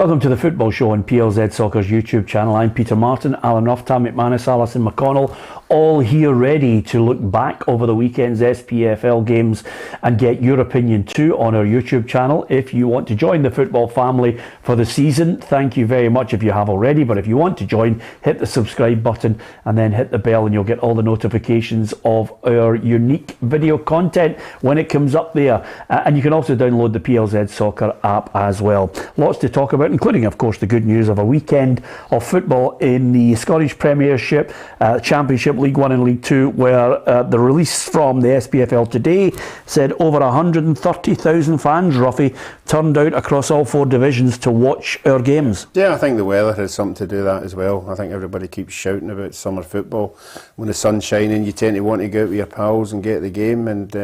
Welcome to the Football Show on PLZ Soccer's YouTube channel. I'm Peter Martin, Alan Ruff, Tam McManus, Alison McConnell, all here ready to look back over the weekend's SPFL games and get your opinion too on our YouTube channel. If you want to join the football family for the season, thank you very much if you have already, but if you want to join, hit the subscribe button and then hit the bell and you'll get all the notifications of our unique video content when it comes up there. And you can also download the PLZ Soccer app as well. Lots to talk about, including of course the good news of a weekend of football in the Scottish Premiership, Championship, League 1 and League 2, where the release from the SPFL today said over 130,000 fans, roughly, turned out across all four divisions to watch our games. Yeah, I think the weather has something to do with that as well. I think everybody keeps shouting about summer football. When the sun's shining, you tend to want to go out with your pals and get the game, and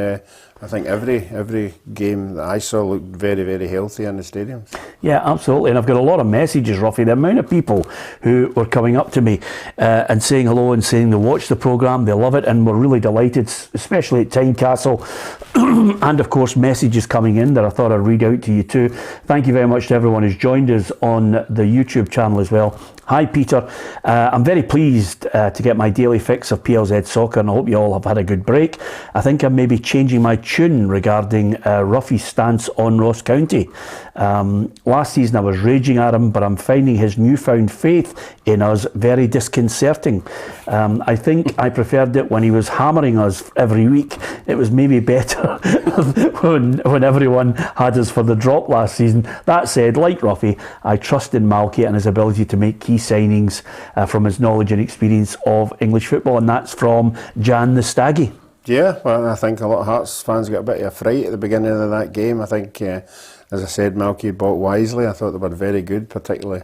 I think every game that I saw looked very, very healthy in the stadium. Yeah, absolutely. And I've got a lot of messages, Ruffy. The amount of people who were coming up to me and saying hello and saying they watch the programme, they love it, and we're really delighted, especially at Tynecastle. And of course, messages coming in that I thought I'd read out to you too. Thank you very much to everyone who's joined us on the YouTube channel as well. Hi Peter, I'm very pleased to get my daily fix of PLZ Soccer, and I hope you all have had a good break. I think I'm maybe changing my tune regarding Ruffy's stance on Ross County. Last season I was raging at him, but I'm finding his newfound faith in us very disconcerting. I think I preferred it when he was hammering us every week. It was maybe better when everyone had us for the drop last season. That said, like Ruffy, I trust in Malky and his ability to make key signings from his knowledge and experience of English football, and that's from Jan the Staggy. Yeah, well, I think a lot of Hearts fans got a bit of a fright at the beginning of that game. I think, as I said, Malky bought wisely. I thought they were very good, particularly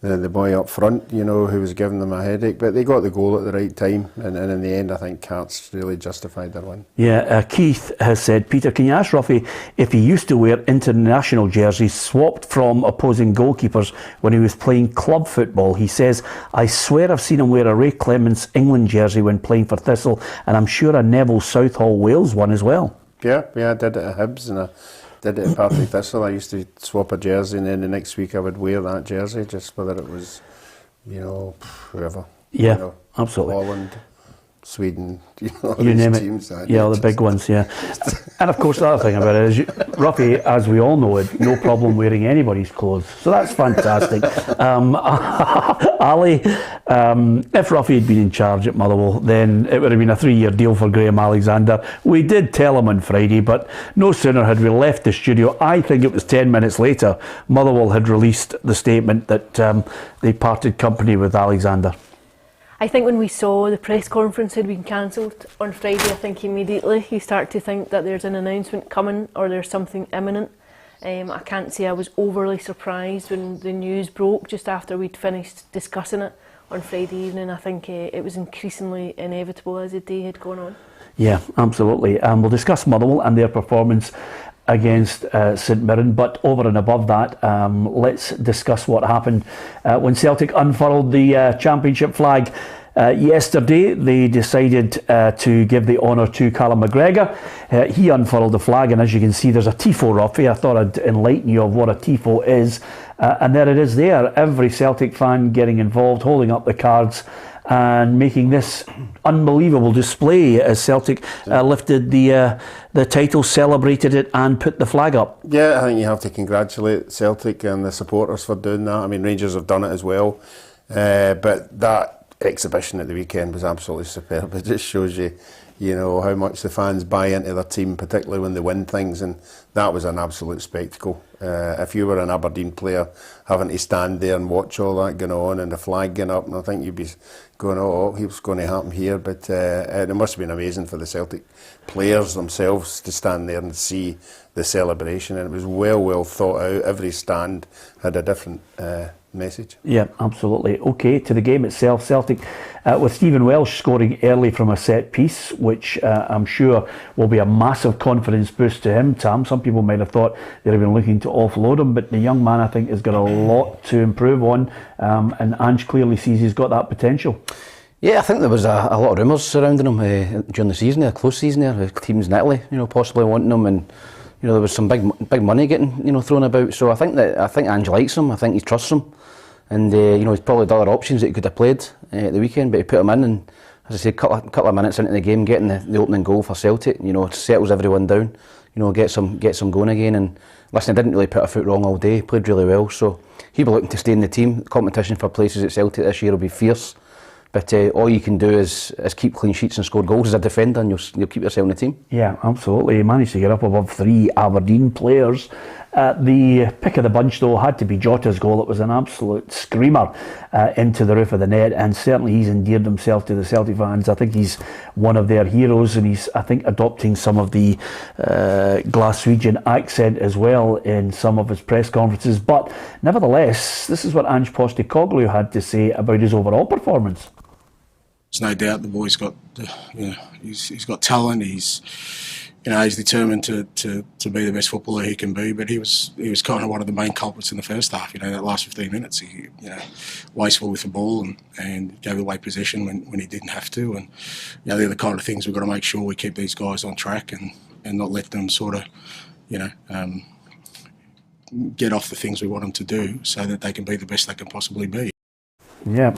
the boy up front, you know, who was giving them a headache. But they got the goal at the right time, and in the end, I think Hearts really justified their win. Yeah, Keith has said, Peter, can you ask Ruffy if he used to wear international jerseys swapped from opposing goalkeepers when he was playing club football? He says, I swear I've seen him wear a Ray Clements England jersey when playing for Thistle, and I'm sure a Neville Southall Wales one as well. Yeah, I did it at Hibs, and I did it at Partick Thistle. I used to swap a jersey, and then the next week I would wear that jersey, just whether it was, you know, whoever. Yeah, you know, absolutely. Holland, Sweden, you know, you name teams. Yeah, all the big ones, yeah. And of course the other thing about it is, Ruffy, as we all know, had no problem wearing anybody's clothes, so that's fantastic. Ali, if Ruffy had been in charge at Motherwell, then it would have been a 3-year deal for Graham Alexander. We did tell him on Friday, but no sooner had we left the studio, I think it was 10 minutes later, Motherwell had released the statement that they parted company with Alexander. I think when we saw the press conference had been cancelled on Friday, I think immediately you start to think that there's an announcement coming or there's something imminent. I can't say I was overly surprised when the news broke just after we'd finished discussing it on Friday evening. I think it was increasingly inevitable as the day had gone on. Yeah, absolutely. We'll discuss Motherwell and their performance against St Mirren, but over and above that, let's discuss what happened when Celtic unfurled the championship flag. Yesterday they decided to give the honour to Callum McGregor. He unfurled the flag, and as you can see there's a tifo, Ruffy. I thought I'd enlighten you of what a tifo is, and there it is there, every Celtic fan getting involved, holding up the cards and making this unbelievable display as Celtic lifted the title, celebrated it and put the flag up. Yeah, I think you have to congratulate Celtic and the supporters for doing that. I mean, Rangers have done it as well, but that exhibition at the weekend was absolutely superb. It just shows you, you know, how much the fans buy into their team, particularly when they win things, and that was an absolute spectacle. If you were an Aberdeen player having to stand there and watch all that going on and the flag going up, and I think you'd be going, oh, what's going to happen here? But it must have been amazing for the Celtic players themselves to stand there and see the celebration, and it was well thought out. Every stand had a different message. Yeah, absolutely. Okay, to the game itself, Celtic with Stephen Welsh scoring early from a set piece, which I'm sure will be a massive confidence boost to him, Tam. Some people might have thought they'd have been looking to offload him, but the young man, I think, has got a lot to improve on, and Ange clearly sees he's got that potential. Yeah, I think there was a lot of rumours surrounding him during the season, a close season there, teams in Italy, you know, possibly wanting him, and there was some big money getting thrown about. So I think Ange likes him. I think he trusts him, and he's probably had other options that he could have played at the weekend, but he put him in, and as I say, couple of minutes into the game, getting the opening goal for Celtic, settles everyone down, gets them going again. And listen, he didn't really put a foot wrong all day. Played really well, so he'll be looking to stay in the team. Competition for places at Celtic this year will be fierce. But all you can do is keep clean sheets and score goals as a defender, and you'll keep yourself in the team. Yeah, absolutely. He managed to get up above 3 Aberdeen players. The pick of the bunch, though, had to be Jota's goal. It was an absolute screamer into the roof of the net, and certainly he's endeared himself to the Celtic fans. I think he's one of their heroes, and he's, I think, adopting some of the Glaswegian accent as well in some of his press conferences. But nevertheless, this is what Ange Postecoglou had to say about his overall performance. There's no doubt the boy's got, he's got talent. He's determined to be the best footballer he can be. But he was kind of one of the main culprits in the first half. That last 15 minutes, he wasteful with the ball and gave away possession when he didn't have to. And they're the kind of things we've got to make sure we keep these guys on track and not let them sort of, get off the things we want them to do, so that they can be the best they can possibly be. Yeah,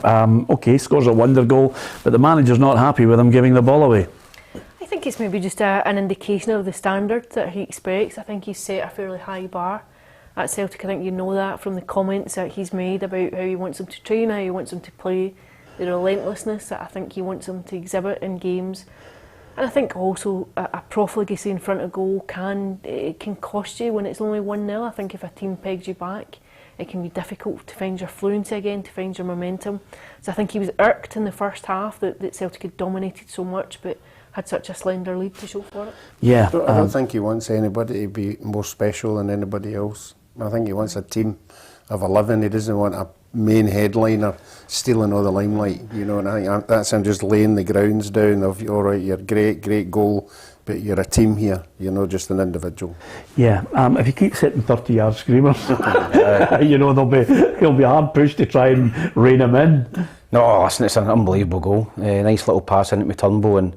okay, scores a wonder goal, but the manager's not happy with him giving the ball away. I think it's maybe just an indication of the standard that he expects. I think he's set a fairly high bar at Celtic. I think you know that from the comments that he's made about how he wants them to train, how he wants them to play, the relentlessness that I think he wants them to exhibit in games. And I think also a profligacy in front of goal can cost you when it's only 1-0. I think if a team pegs you back, it can be difficult to find your fluency again, to find your momentum. So I think he was irked in the first half that Celtic had dominated so much, but had such a slender lead to show for it. Yeah, I don't think he wants anybody to be more special than anybody else. I think he wants a team of 11. He doesn't want a main headliner stealing all the limelight. And I think that's him just laying the grounds down of, all right, you're great goal, but you're a team here, you're not just an individual. Yeah, if he keeps hitting 30-yard screamers, he'll be hard pushed to try and rein him in. No, listen, it's an unbelievable goal. Nice little pass into Turnbull and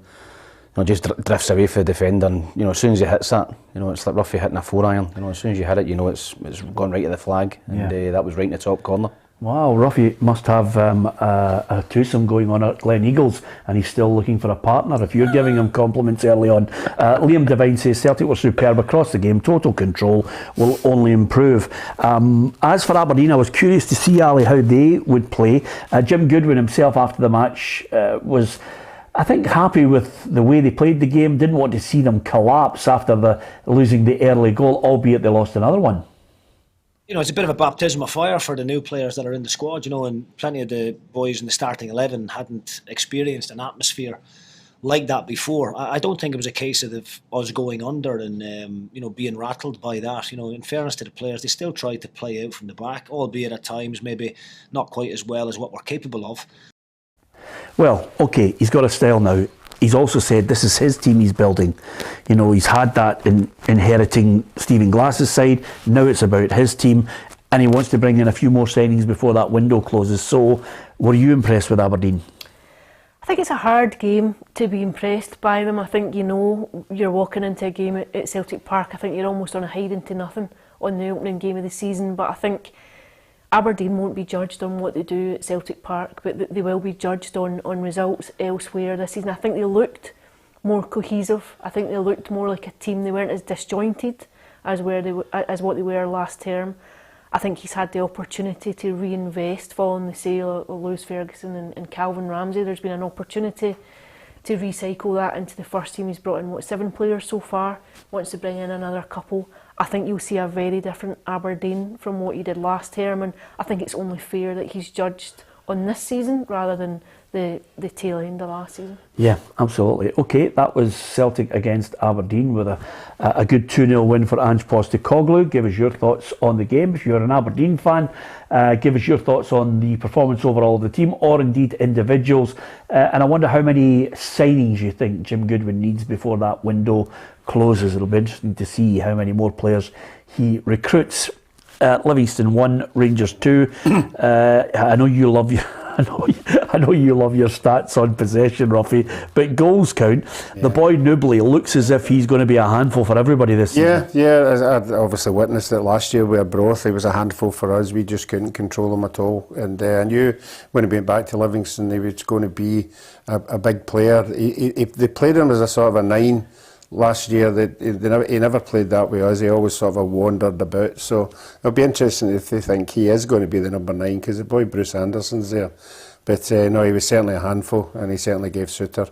just drifts away for the defender. And as soon as he hits that, it's like roughly hitting a 4-iron. As soon as you hit it, it's gone right to the flag, and that was right in the top corner. Wow, Ruffy must have a twosome going on at Glen Eagles, and he's still looking for a partner if you're giving him compliments early on. Liam Devine says Celtic were superb across the game, total control will only improve. As for Aberdeen, I was curious to see, Ali, how they would play. Jim Goodwin himself after the match was, I think, happy with the way they played the game, didn't want to see them collapse after losing the early goal, albeit they lost another one. It's a bit of a baptism of fire for the new players that are in the squad, and plenty of the boys in the starting 11 hadn't experienced an atmosphere like that before. I don't think it was a case of us going under and being rattled by that. In fairness to the players, they still tried to play out from the back, albeit at times maybe not quite as well as what we're capable of. Well, okay, he's got a style now. He's also said this is his team he's building. He's had that in inheriting Stephen Glass's side. Now it's about his team, and he wants to bring in a few more signings before that window closes. So, were you impressed with Aberdeen? I think it's a hard game to be impressed by them. I think you're walking into a game at Celtic Park. I think you're almost on a hiding to nothing on the opening game of the season. But I think Aberdeen won't be judged on what they do at Celtic Park, but they will be judged on results elsewhere this season. I think they looked more cohesive. I think they looked more like a team. They weren't as disjointed as what they were last term. I think he's had the opportunity to reinvest following the sale of Lewis Ferguson and Calvin Ramsey. There's been an opportunity to recycle that into the first team. He's brought in 7 players so far, wants to bring in another couple. I think you'll see a very different Aberdeen from what he did last term, and I think it's only fair that he's judged on this season rather than the tail end of last season. Yeah, absolutely. Okay, that was Celtic against Aberdeen with a good 2-0 win for Ange Postecoglou. Give us your thoughts on the game. If you're an Aberdeen fan, give us your thoughts on the performance overall of the team, or indeed individuals. And I wonder how many signings you think Jim Goodwin needs before that window closes. It'll be interesting to see how many more players he recruits. Livingston 1, Rangers 2. I know you love I know you love your stats on possession, Ruffy, but goals count. Yeah. The boy Nubley looks as if he's going to be a handful for everybody this season. Yeah. I obviously witnessed it last year with Broth. He was a handful for us. We just couldn't control him at all. And I knew when he went back to Livingston, he was going to be a big player. If they played him as a sort of a 9 last year, he never played that way. He always sort of wandered about. So it'll be interesting if they think he is going to be the number 9, because the boy Bruce Anderson's there. But no, he was certainly a handful, and he certainly gave Suter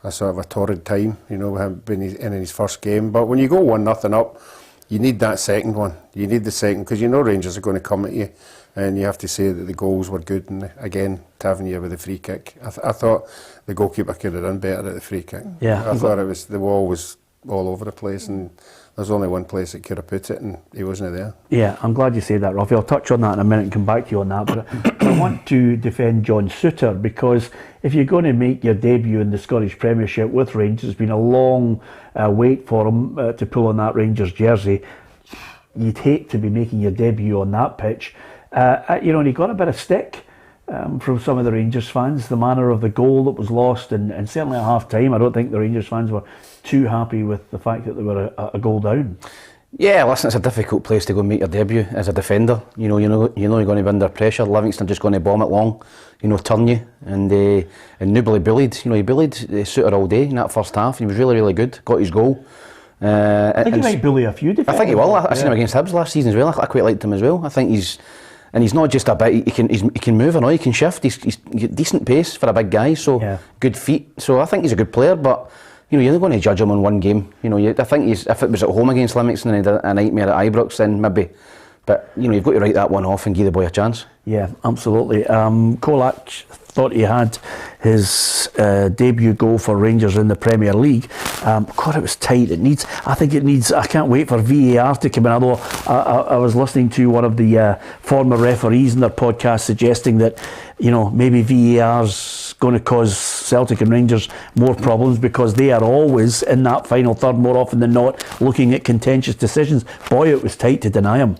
a sort of a torrid time, when he's in his first game. But when you go 1-0 up, you need that second one. You need the second, because Rangers are going to come at you, and you have to say that the goals were good. And again, Tavernier with the free kick. I thought the goalkeeper could have done better at the free kick. Yeah, I thought the wall was all over the place, and there's only one place that could have put it, and he wasn't there. Yeah, I'm glad you said that, Ruffy. I'll touch on that in a minute and come back to you on that. But I want to defend John Suter, because if you're going to make your debut in the Scottish Premiership with Rangers, it's been a long wait for him to pull on that Rangers jersey. You'd hate to be making your debut on that pitch. And he got a bit of stick from some of the Rangers fans, the manner of the goal that was lost, and certainly at half time, I don't think the Rangers fans were too happy with the fact that they were a goal down. Yeah, listen, it's a difficult place to go and make your debut as a defender. You know you're going to be under pressure. Livingston just going to bomb it long, turn you. And Nubley bullied. He bullied Suter all day in that first half. He was really, really good. Got his goal. I think he might bully a few defenders. I think he will. I seen him against Hibs last season as well. I quite liked him as well. I think he's not just a bit. He can move he can shift. He's got decent pace for a big guy. So good feet. So I think he's a good player, but. You're not going to judge him on one game. I think if it was at home against Livingston and he had a nightmare at Ibrox, then maybe. But you've got to write that one off and give the boy a chance. Yeah, absolutely. Kolak thought he had his debut goal for Rangers in the Premier League. God, it was tight. I can't wait for VAR to come in. Although I was listening to one of the former referees in their podcast suggesting that maybe VAR's going to cause Celtic and Rangers more problems, because they are always in that final third more often than not looking at contentious decisions. Boy, it was tight to deny him.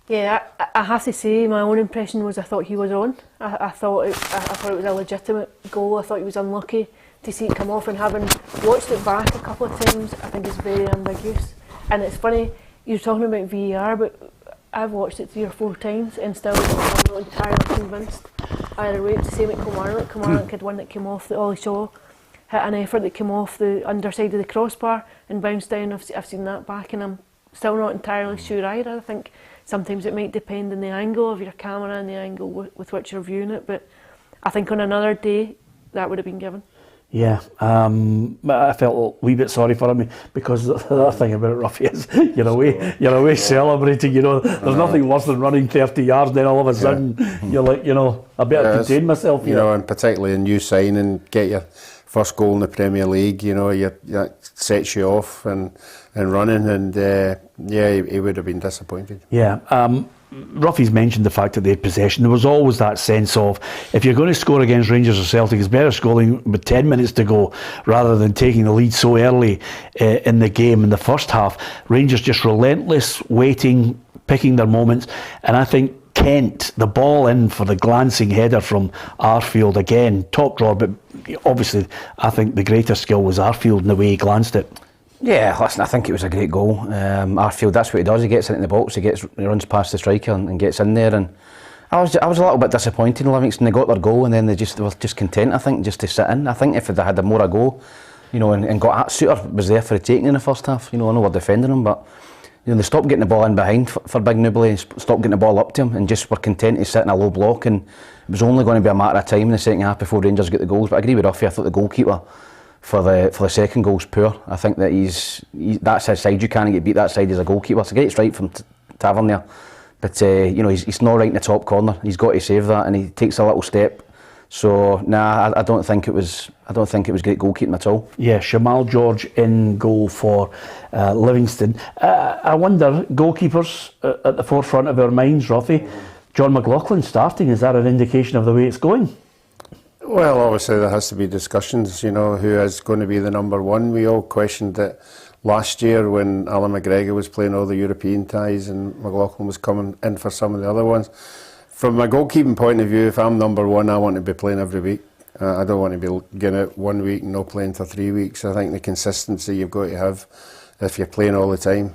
Yeah, I have to say, my own impression was I thought he was on. I thought it was a legitimate goal. I thought he was unlucky to see it come off, and having watched it back a couple of times, I think it's very ambiguous. And it's funny, you're talking about VAR, but I've watched it 3 or 4 times and still I'm not entirely convinced either way. It's the same at Kilmarnock. Kilmarnock had one that came off, that Ollie Shaw hit an effort that came off the underside of the crossbar and bounced down. I've seen that back, and I'm still not entirely sure either. I think sometimes it might depend on the angle of your camera and the angle with which you're viewing it, but I think on another day that would have been given. Yeah, I felt a wee bit sorry for him, because the other thing about it, Ruffy, is you're away celebrating. There's nothing worse than running 30 yards, then all of a sudden you're like, I better contain myself. And particularly a new signing, get your first goal in the Premier League. That sets you off and running, and he would have been disappointed. Yeah. Ruffy's mentioned the fact that they had possession. There was always that sense of, if you're going to score against Rangers or Celtic, it's better scoring with 10 minutes to go rather than taking the lead so early in the game in the first half. Rangers just relentless, waiting, picking their moments, and I think Kent, the ball in for the glancing header from Arfield, again, top drawer, but obviously I think the greater skill was Arfield in the way he glanced it. Yeah, listen, I think it was a great goal. Arfield, that's what he does. He gets into the box, he runs past the striker and gets in there. And I was a little bit disappointed in Livingston. They got their goal, and then they were just content, I think, just to sit in. I think if they had more a go, and got at, Suter was there for the taking in the first half. I know we're defending him, but they stopped getting the ball in behind for Big Nubley, stopped getting the ball up to him, and just were content to sit in a low block. And it was only going to be a matter of time in the second half before Rangers get the goals. But I agree with Ruffy. I thought the goalkeeper for the second goal's poor. I think that that's his side. You can't get beat that side as a goalkeeper. It's a great strike from Tavernier, but he's not right in the top corner. He's got to save that, and he takes a little step. So I don't think it was great goalkeeping at all. Yeah, Shamal George in goal for Livingston. I wonder, goalkeepers at the forefront of our minds, Ruffy. John McLaughlin starting, is that an indication of the way it's going? Well, obviously there has to be discussions, who is going to be the number one. We all questioned it last year when Alan McGregor was playing all the European ties and McLaughlin was coming in for some of the other ones. From a goalkeeping point of view, if I'm number one, I want to be playing every week. I don't want to be getting out 1 week and not playing for 3 weeks. I think the consistency you've got to have if you're playing all the time.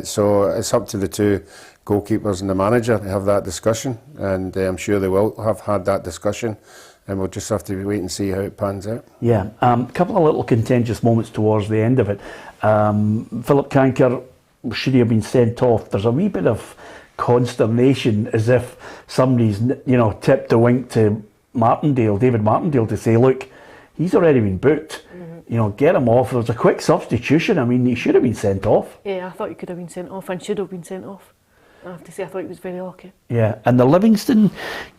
So it's up to the two goalkeepers and the manager to have that discussion, and I'm sure they will have had that discussion, and we'll just have to wait and see how it pans out. Yeah, a couple of little contentious moments towards the end of it. Philip Canker, should he have been sent off? There's a wee bit of consternation, as if somebody's tipped a wink to David Martindale, to say, look, he's already been booked. Get him off. There's a quick substitution. I mean, he should have been sent off. Yeah, I thought he could have been sent off and should have been sent off. I have to say, I thought he was very lucky. Yeah, and the Livingston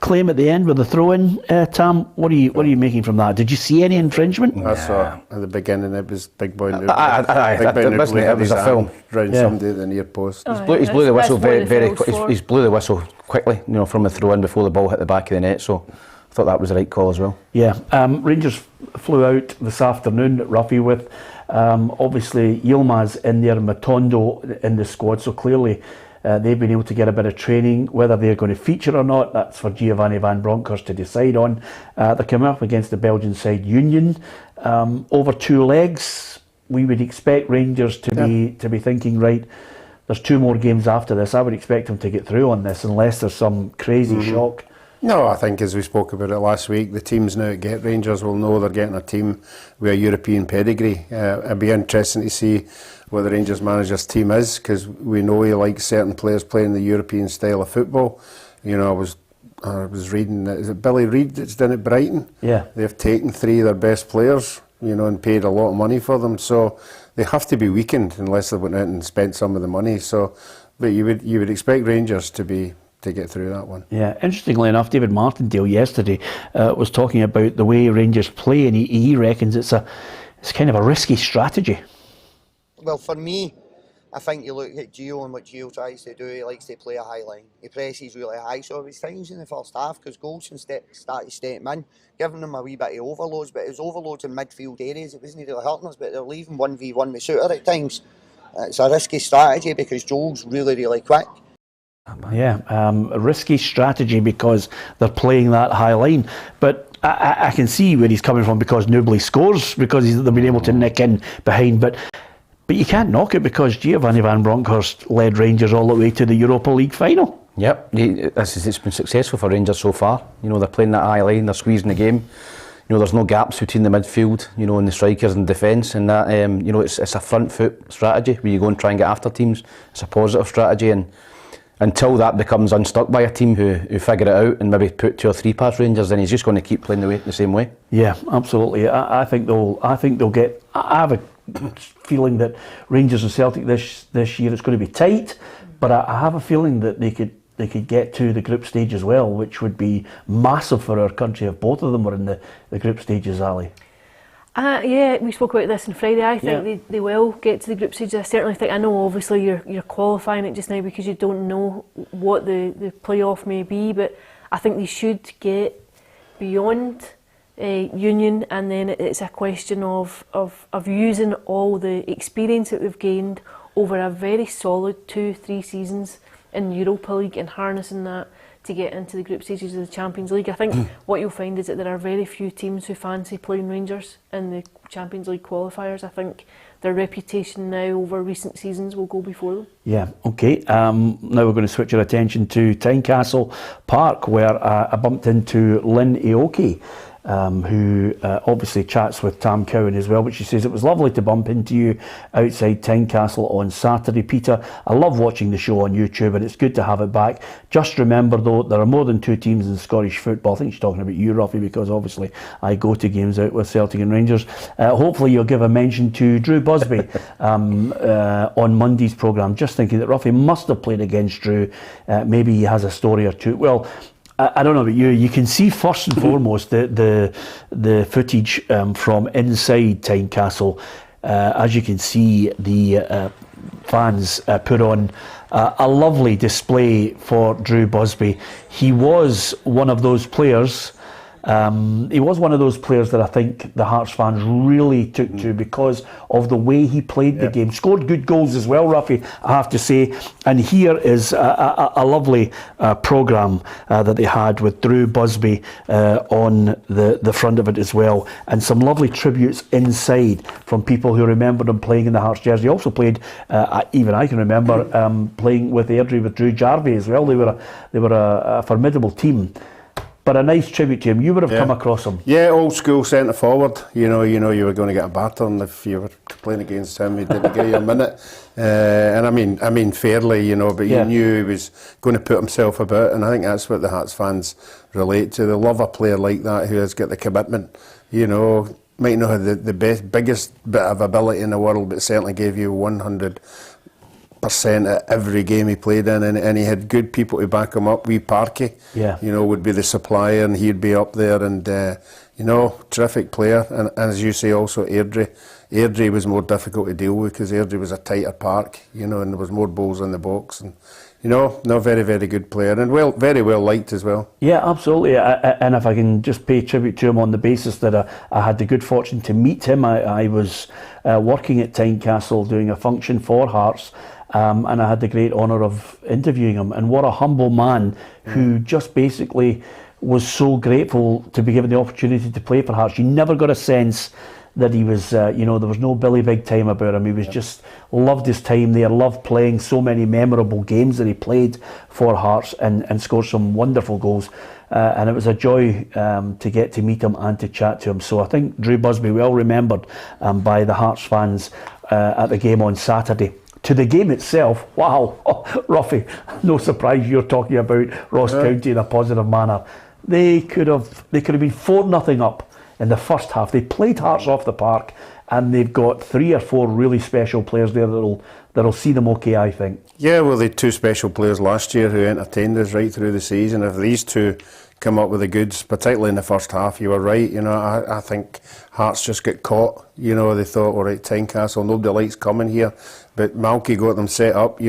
claim at the end with the throw-in, Tam, what are you making from that? Did you see any infringement? I saw at the beginning it was Big Boy Noob. It was a film. Round somebody at the near post. He's blew the whistle he's blew the whistle quickly, from the throw-in before the ball hit the back of the net. So I thought that was the right call as well. Yeah, Rangers flew out this afternoon at Ruffy with obviously Yilmaz in there, Matondo in the squad. So clearly. They've been able to get a bit of training. Whether they're going to feature or not, that's for Giovanni van Bronckhorst to decide on. They're coming up against the Belgian side Union. Over 2 legs, we would expect Rangers to be thinking, right, there's 2 more games after this. I would expect them to get through on this unless there's some crazy shock. No, I think as we spoke about it last week, the teams now that get Rangers will know they're getting a team with a European pedigree. It'd be interesting to see what the Rangers manager's team is, because we know he likes certain players playing the European style of football. I was reading, is it Billy Reid that's done at Brighton? Yeah. They've taken 3 of their best players, and paid a lot of money for them. So they have to be weakened unless they went out and spent some of the money. So, but you would expect Rangers to get through that one. Yeah, interestingly enough, David Martindale yesterday was talking about the way Rangers play, and he reckons it's kind of a risky strategy. Well, for me, I think you look at Gio and what Gio tries to do. He likes to play a high line. He presses really high, so it was times in the first half because Goldson started stepping in, giving them a wee bit of overloads, but it was overloads in midfield areas. It wasn't really hurting us, but they're leaving 1v1 with Suter at times. It's a risky strategy because Joel's really, really quick. Yeah, a risky strategy because they're playing that high line. But I can see where he's coming from, because Nubly scores, because they've been able to nick in behind. But you can't knock it, because Giovanni van Bronckhorst led Rangers all the way to the Europa League final. Yep, it's been successful for Rangers so far. They're playing that high line, they're squeezing the game. There's no gaps between the midfield, and the strikers and defence, and that, it's a front foot strategy where you go and try and get after teams. It's a positive strategy, and until that becomes unstuck by a team who figure it out and maybe put 2 or 3 past Rangers, then he's just going to keep playing the same way. Yeah, absolutely. I think they'll get. I have a feeling that Rangers and Celtic this year it's going to be tight, but I have a feeling that they could get to the group stage as well, which would be massive for our country if both of them were in the group stages, Ali. Yeah, we spoke about this on Friday. I think they will get to the group stage. I certainly think. I know obviously you're qualifying it just now because you don't know what the playoff may be, but I think they should get beyond Union, and then it's a question of using all the experience that we've gained over a very solid 2-3 seasons in the Europa League and harnessing that to get into the group stages of the Champions League. I think what you'll find is that there are very few teams who fancy playing Rangers in the Champions League qualifiers. I think their reputation now over recent seasons will go before them. Yeah, okay. Now we're going to switch our attention to Tynecastle Park, where I bumped into Lynn Aoki, who obviously chats with Tam Cowan as well, but she says it was lovely to bump into you outside Tynecastle on Saturday. Peter, I love watching the show on YouTube, and it's good to have it back. Just remember though, there are more than 2 teams in Scottish football. I think she's talking about you, Ruffy, because obviously I go to games out with Celtic and Rangers. Hopefully you'll give a mention to Drew Busby on Monday's programme. Just thinking that Ruffy must have played against Drew. Maybe he has a story or two. Well, I don't know about you. You can see first and foremost the footage from inside Tynecastle. As you can see, the fans put on a lovely display for Drew Busby. He was one of those players He was one of those players that I think the Hearts fans really took to because of the way he played the game. Scored good goals as well, Ruffy, I have to say. And here is a lovely programme that they had with Drew Busby on the front of it as well, and some lovely tributes inside from people who remembered him playing in the Hearts jersey. He also played, even I can remember, playing with Airdrie with Drew Jarvie as well. They were a formidable team. But a nice tribute to him. You would have come across him. Yeah, old school centre forward. You know you were going to get a battering if you were playing against him. He didn't give you a minute. And I mean fairly, but you knew he was going to put himself about, and I think that's what the Hearts fans relate to. They love a player like that who has got the commitment. Might not have the biggest bit of ability in the world, but certainly gave you 100% at every game he played in, and he had good people to back him up. Wee Parky, would be the supplier, and he'd be up there, and terrific player. And as you say, also Airdrie was more difficult to deal with because Airdrie was a tighter park, and there was more balls in the box, and very, very good player, and very well liked as well. Yeah, absolutely. And if I can just pay tribute to him on the basis that I had the good fortune to meet him. I was working at Tynecastle doing a function for Hearts. And I had the great honour of interviewing him, and what a humble man who just basically was so grateful to be given the opportunity to play for Hearts. You never got a sense that he was, there was no Billy Big Time about him. He was just loved his time there, loved playing so many memorable games that he played for Hearts, and scored some wonderful goals. And it was a joy to get to meet him and to chat to him. So I think Drew Busby, well remembered by the Hearts fans at the game on Saturday. To the game itself, wow, Ruffy, no surprise you're talking about Ross County in a positive manner. They could have been 4-0 up in the first half. They played Hearts off the park, and they've got 3 or 4 really special players there that'll see them okay, I think. Yeah, well, they had 2 special players last year who entertained us right through the season. If these 2 come up with the goods, particularly in the first half, you were right. I think Hearts just got caught. They thought, all right, Tynecastle, nobody likes coming here. But Malky got them set up,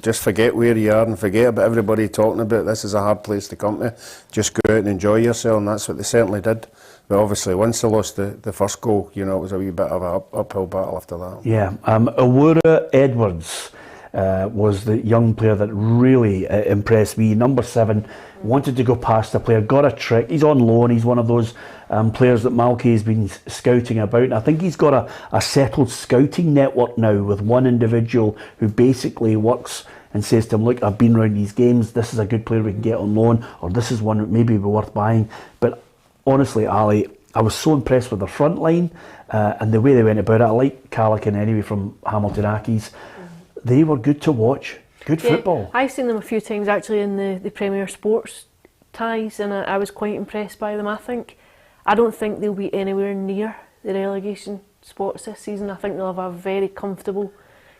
just forget where you are and forget about everybody talking about this is a hard place to come to. Just go out and enjoy yourself, and that's what they certainly did. But obviously, once they lost the first goal, it was a wee bit of an uphill battle after that. Yeah, Awura Edwards was the young player that really impressed me. Number 7, wanted to go past the player, got a trick. He's on loan. He's one of those players that Malky has been scouting about. And I think he's got a settled scouting network now with one individual who basically works and says to him, look, I've been around these games. This is a good player we can get on loan, or this is one that maybe be worth buying. But honestly, Ali, I was so impressed with the front line and the way they went about it. I like Callaghan anyway from Hamilton Accies. They were good to watch. Good football. I've seen them a few times actually in the Premier Sports ties, and I was quite impressed by them. I don't think they'll be anywhere near the relegation spots this season. I think they'll have a very comfortable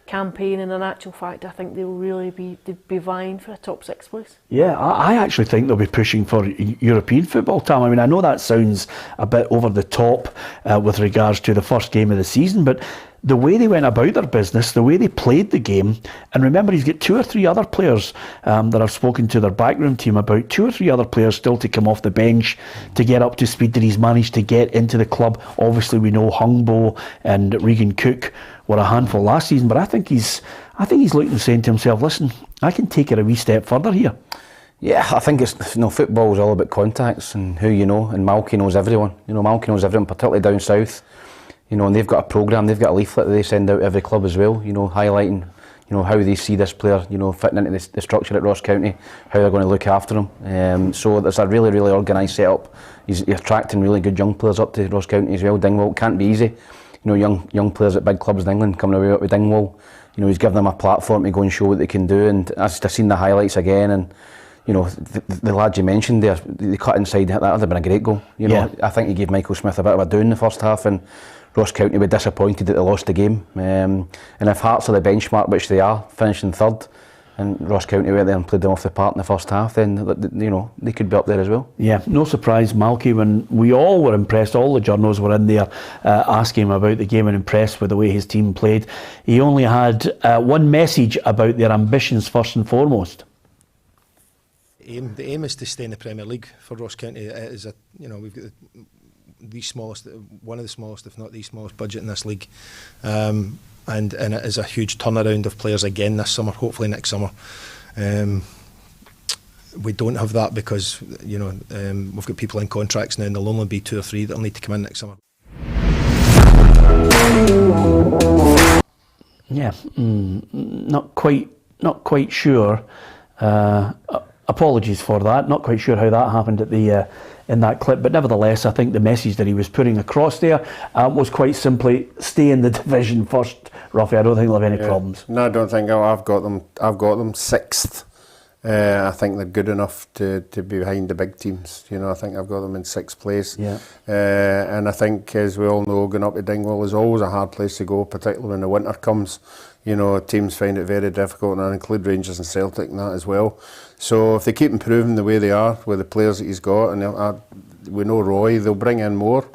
campaign, and in actual fact I think they'll really be vying for a top 6 place. Yeah, I actually think they'll be pushing for European football, Tam. I mean, I know that sounds a bit over the top with regards to the first game of the season, but the way they went about their business, the way they played the game, and remember he's got 2 or 3 other players that I've spoken to their backroom team about, 2 or 3 other players still to come off the bench to get up to speed that he's managed to get into the club. Obviously we know Hungbo and Regan Cook were a handful last season, but I think he's looking and saying to himself, listen, I can take it a wee step further here. Yeah, I think it's football is all about contacts and who you know, and Malky knows everyone. Malky knows everyone, particularly down south. And they've got a programme, they've got a leaflet that they send out every club as well, highlighting, how they see this player, fitting into the structure at Ross County, how they're going to look after him. So there's a really, really organised setup. He's attracting really good young players up to Ross County as well. Dingwall, can't be easy. Young players at big clubs in England coming away with Dingwall. He's given them a platform to go and show what they can do. And I've seen the highlights again, and the lad you mentioned there, the cut inside, that would have been a great goal. I think he gave Michael Smith a bit of a down in the first half, and Ross County were disappointed that they lost the game. And if Hearts are the benchmark, which they are, finishing 3rd, and Ross County went there and played them off the park in the first half, then they could be up there as well. Yeah, no surprise, Malky, when we all were impressed, all the journals were in there asking him about the game and impressed with the way his team played. He only had one message about their ambitions first and foremost. aim. The aim is to stay in the Premier League for Ross County. It is we've got one of the smallest, if not the smallest budget in this league, and it is a huge turnaround of players again this summer. Hopefully next summer. We don't have that because we've got people in contracts now, and there'll only be 2 or 3 that'll need to come in next summer. Yeah, not quite sure. Apologies for that. Not quite sure how that happened at the in that clip, but nevertheless, I think the message that he was putting across there was quite simply stay in the division first. Ruffy, I don't think they'll have any problems. No, I don't think I've got them. I've got them 6th. I think they're good enough to be behind the big teams. I think I've got them in 6th place. Yeah. And I think, as we all know, going up to Dingwall is always a hard place to go, particularly when the winter comes. Teams find it very difficult, and I include Rangers and Celtic in that as well. So if they keep improving the way they are with the players that he's got, and we know Roy, they'll bring in more.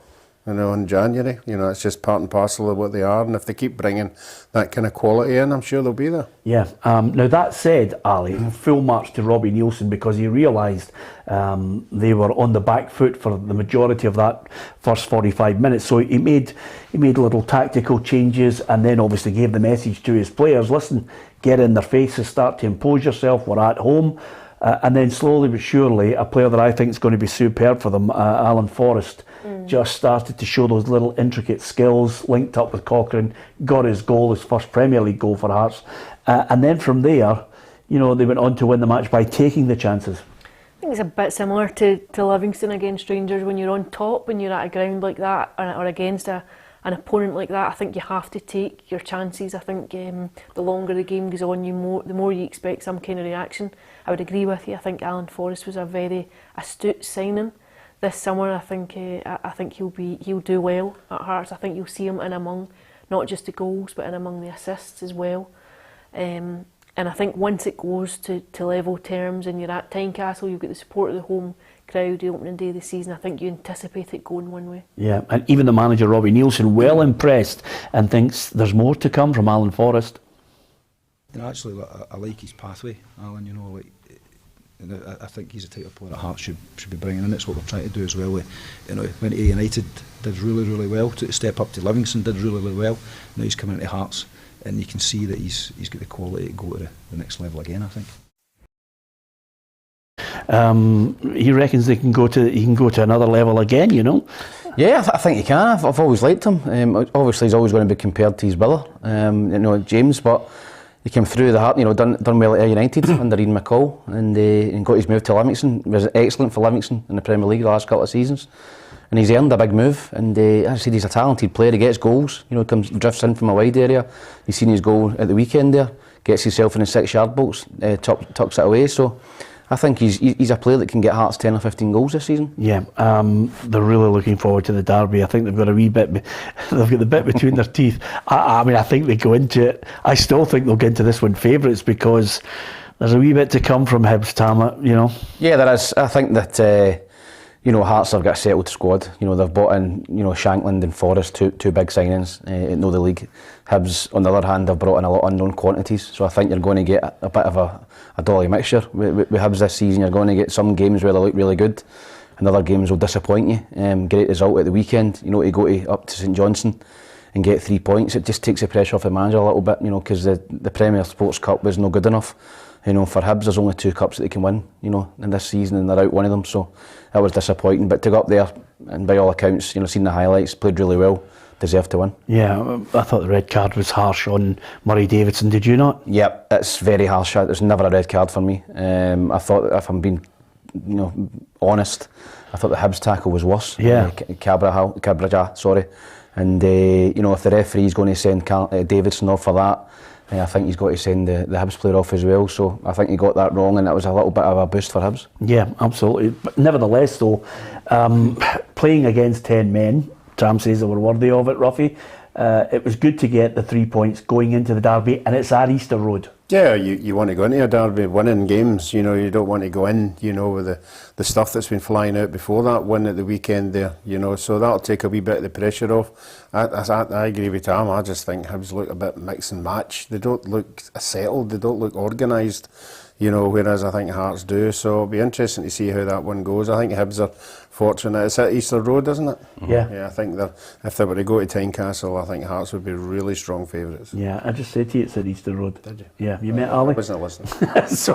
In January, it's just part and parcel of what they are, and if they keep bringing that kind of quality in, I'm sure they'll be there. Yeah. Now that said, Ali, full marks to Robbie Neilson, because he realised they were on the back foot for the majority of that first 45 minutes. So he made little tactical changes, and then obviously gave the message to his players: listen, get in their faces, start to impose yourself. We're at home. And then slowly but surely, a player that I think is going to be superb for them, Alan Forrest, just started to show those little intricate skills, linked up with Cochrane, got his goal, his first Premier League goal for Hearts. And then from there, they went on to win the match by taking the chances. I think it's a bit similar to Livingston against Rangers. When you're on top, when you're at a ground like that, or against an opponent like that, I think you have to take your chances. I think the longer the game goes on, the more you expect some kind of reaction. I would agree with you. I think Alan Forrest was a very astute signing this summer. I think he'll do well at Hearts. I think you'll see him in among not just the goals, but in among the assists as well. And I think once it goes to level terms and you're at Tynecastle, you've got the support of the home crowd, the opening day of the season, I think you anticipate it going one way. Yeah, and even the manager, Robbie Neilson, well impressed and thinks there's more to come from Alan Forrest. Actually, I like his pathway, Alan. I think he's the type of player that Hearts should be bringing in. It's what we're trying to do as well. Went to United, did really, really well. Took a step up to Livingston, did really, really well. Now he's coming into Hearts, and you can see that he's got the quality to go to the next level again, I think. He reckons he can go to another level again, Yeah, I think he can. I've always liked him. Obviously, he's always going to be compared to his brother, James, but he came through the Heart, done well at Ayr United under Ian McCall, and got his move to Livingston. He was excellent for Livingston in the Premier League the last couple of seasons, and he's earned a big move. And as I said, he's a talented player. He gets goals. Drifts in from a wide area. You've seen his goal at the weekend there. Gets himself in the 6-yard box, tucks it away. So I think he's a player that can get Hearts 10 or 15 goals this season. Yeah, they're really looking forward to the derby. I think they've got a wee bit, they've got the bit between their teeth. I think they go into it. I still think they'll get into this one favourites, because there's a wee bit to come from Hibs, Tam, Yeah, there is. I think that Hearts have got a settled squad. They've bought in Shankland and Forrest, two big signings in the league. Hibs, on the other hand, have brought in a lot of unknown quantities. So I think you're going to get a bit of a dolly mixture with Hibs this season. You're going to get some games where they look really good, and other games will disappoint you. Great result at the weekend, to go up to St Johnstone and get 3 points. It just takes the pressure off the manager a little bit, because the Premier Sports Cup was no good enough. For Hibs, there's only 2 cups that they can win, in this season, and they're out one of them. So that was disappointing. But to go up there, and by all accounts, seen the highlights, played really well, deserved to win. Yeah, I thought the red card was harsh on Murray Davidson. Did you not? Yep, it's very harsh. There's never a red card for me. I thought, if I'm being, honest, I thought the Hibs tackle was worse. Yeah, Cabraja, sorry. And if the referee's going to send Davidson off for that, I think he's got to send the Hibs player off as well. So I think he got that wrong, and that was a little bit of a boost for Hibs. Yeah, absolutely. But nevertheless, though, playing against 10 men, Tam says they were worthy of it, Ruffy. It was good to get the 3 points going into the derby, and it's at Easter Road. Yeah, you want to go into a derby winning games. You don't want to go in, with the stuff that's been flying out before that win at the weekend there. So that'll take a wee bit of the pressure off. I agree with Tam. I just think Hibs look a bit mix and match. They don't look settled. They don't look organised. you know, whereas I think Hearts do. So it'll be interesting to see how that one goes. I think Hibs are fortunate. It's at Easter Road, isn't it? Yeah. Yeah, I think if they were to go to Tynecastle, I think Hearts would be really strong favourites. Yeah, I just said to you it's at Easter Road. Did you? Yeah, you met Ali? I wasn't listening. So,